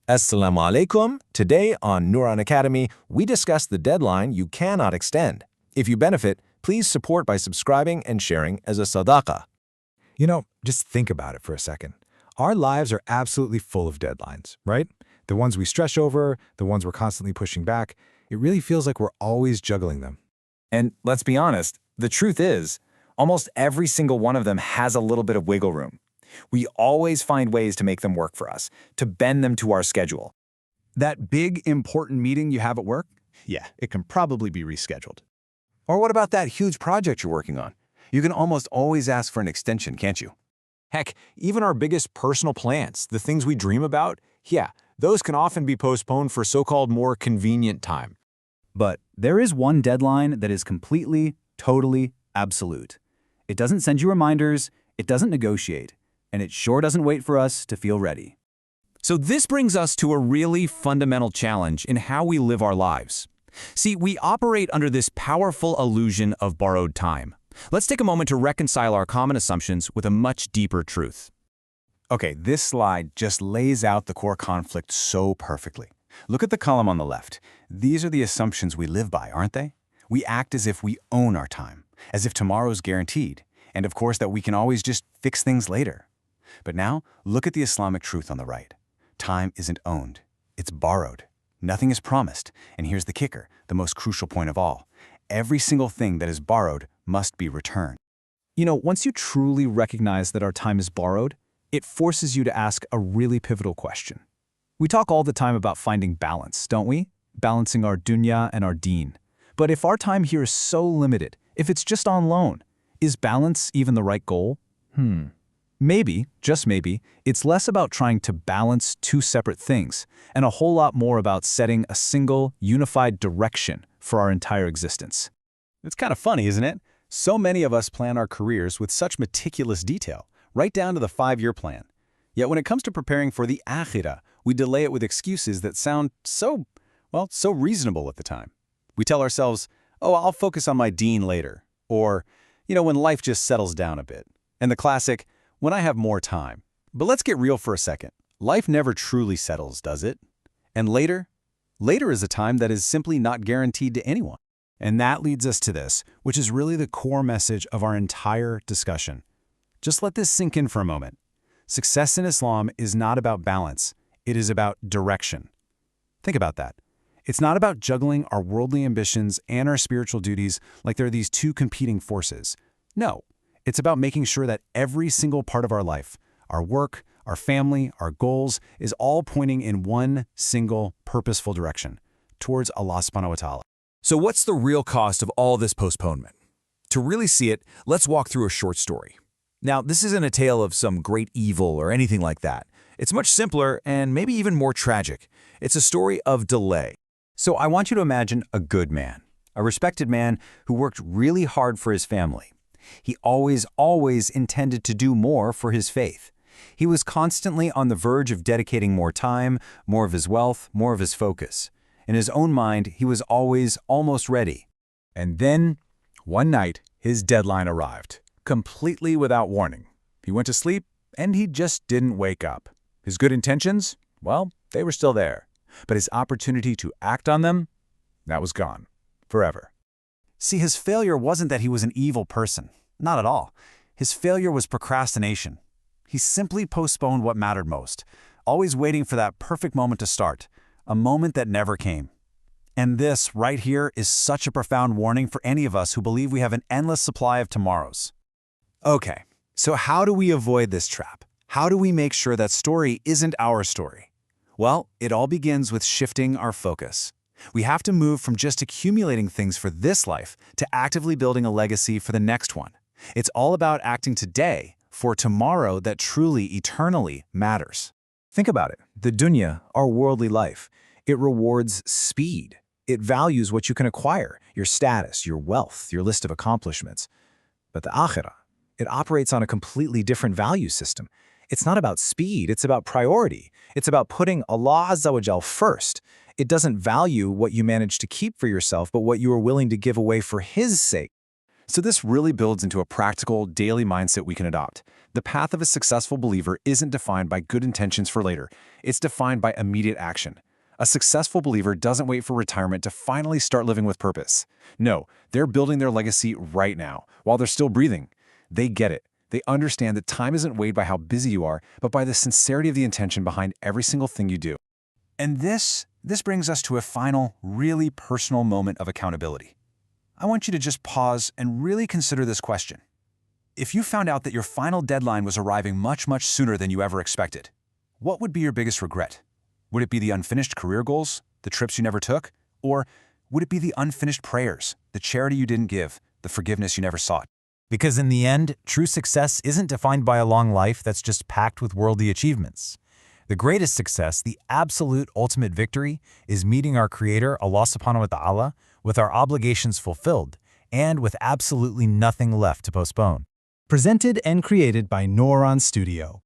Assalamu alaikum. Today on Nuran Academy, we discuss the deadline you cannot extend. If you benefit, please support by subscribing and sharing as a sadaqah. Just think about it for a second. Our lives are absolutely full of deadlines, right? The ones we stress over, the ones we're constantly pushing back. It really feels like we're always juggling them. And let's be honest, the truth is, almost every single one of them has a little bit of wiggle room. We always find ways to make them work for us, to bend them to our schedule. That big, important meeting you have at work? Yeah, it can probably be rescheduled. Or what about that huge project you're working on? You can almost always ask for an extension, can't you? Heck, even our biggest personal plans, the things we dream about, those can often be postponed for so-called more convenient time. But there is one deadline that is completely, totally absolute. It doesn't send you reminders, it doesn't negotiate, and it sure doesn't wait for us to feel ready. So this brings us to a really fundamental challenge in how we live our lives. See, we operate under this powerful illusion of borrowed time. Let's take a moment to reconcile our common assumptions with a much deeper truth. Okay, this slide just lays out the core conflict so perfectly. Look at the column on the left. These are the assumptions we live by, aren't they? We act as if we own our time, as if tomorrow's guaranteed, and of course that we can always just fix things later. But now, look at the Islamic truth on the right. Time isn't owned, it's borrowed. Nothing is promised, and here's the kicker, the most crucial point of all. Every single thing that is borrowed must be returned. Once you truly recognize that our time is borrowed, it forces you to ask a really pivotal question. We talk all the time about finding balance, don't we? Balancing our dunya and our deen. But if our time here is so limited, if it's just on loan, is balance even the right goal? Maybe, just maybe, it's less about trying to balance two separate things and a whole lot more about setting a single, unified direction for our entire existence. It's kind of funny, isn't it? So many of us plan our careers with such meticulous detail, right down to the 5-year plan. Yet when it comes to preparing for the Akhirah, we delay it with excuses that sound so reasonable at the time. We tell ourselves, I'll focus on my deen later. Or, when life just settles down a bit. And the classic, when I have more time. But let's get real for a second. Life never truly settles, does it? And later? Later is a time that is simply not guaranteed to anyone. And that leads us to this, which is really the core message of our entire discussion. Just let this sink in for a moment. Success in Islam is not about balance. It is about direction. Think about that. It's not about juggling our worldly ambitions and our spiritual duties like there are these two competing forces. No, it's about making sure that every single part of our life, our work, our family, our goals, is all pointing in one single purposeful direction, towards Allah subhanahu wa ta'ala. So what's the real cost of all this postponement? To really see it, let's walk through a short story. Now, this isn't a tale of some great evil or anything like that. It's much simpler and maybe even more tragic. It's a story of delay. So I want you to imagine a good man, a respected man who worked really hard for his family. He always intended to do more for his faith. He was constantly on the verge of dedicating more time, more of his wealth, more of his focus. In his own mind, he was always almost ready. And then, one night, his deadline arrived, completely without warning. He went to sleep, and he just didn't wake up. His good intentions? Well, they were still there. But his opportunity to act on them? That was gone. Forever. See, his failure wasn't that he was an evil person. Not at all. His failure was procrastination. He simply postponed what mattered most, always waiting for that perfect moment to start, a moment that never came. And this, right here, is such a profound warning for any of us who believe we have an endless supply of tomorrows. Okay, so how do we avoid this trap? How do we make sure that story isn't our story? Well, it all begins with shifting our focus. We have to move from just accumulating things for this life to actively building a legacy for the next one. It's all about acting today for tomorrow that truly, eternally matters. Think about it. The dunya, our worldly life, it rewards speed. It values what you can acquire, your status, your wealth, your list of accomplishments. But the Akhirah, it operates on a completely different value system. It's not about speed, it's about priority. It's about putting Allah Azza wa Jal first. It doesn't value what you manage to keep for yourself, but what you are willing to give away for His sake. So this really builds into a practical, daily mindset we can adopt. The path of a successful believer isn't defined by good intentions for later. It's defined by immediate action. A successful believer doesn't wait for retirement to finally start living with purpose. No, they're building their legacy right now, while they're still breathing. They get it. They understand that time isn't weighed by how busy you are, but by the sincerity of the intention behind every single thing you do. And this brings us to a final, really personal moment of accountability. I want you to just pause and really consider this question. If you found out that your final deadline was arriving much, much sooner than you ever expected, what would be your biggest regret? Would it be the unfinished career goals, the trips you never took? Or would it be the unfinished prayers, the charity you didn't give, the forgiveness you never sought? Because in the end, true success isn't defined by a long life that's just packed with worldly achievements. The greatest success, the absolute ultimate victory, is meeting our Creator, Allah subhanahu wa ta'ala, with our obligations fulfilled and with absolutely nothing left to postpone. Presented and created by Noron Studio.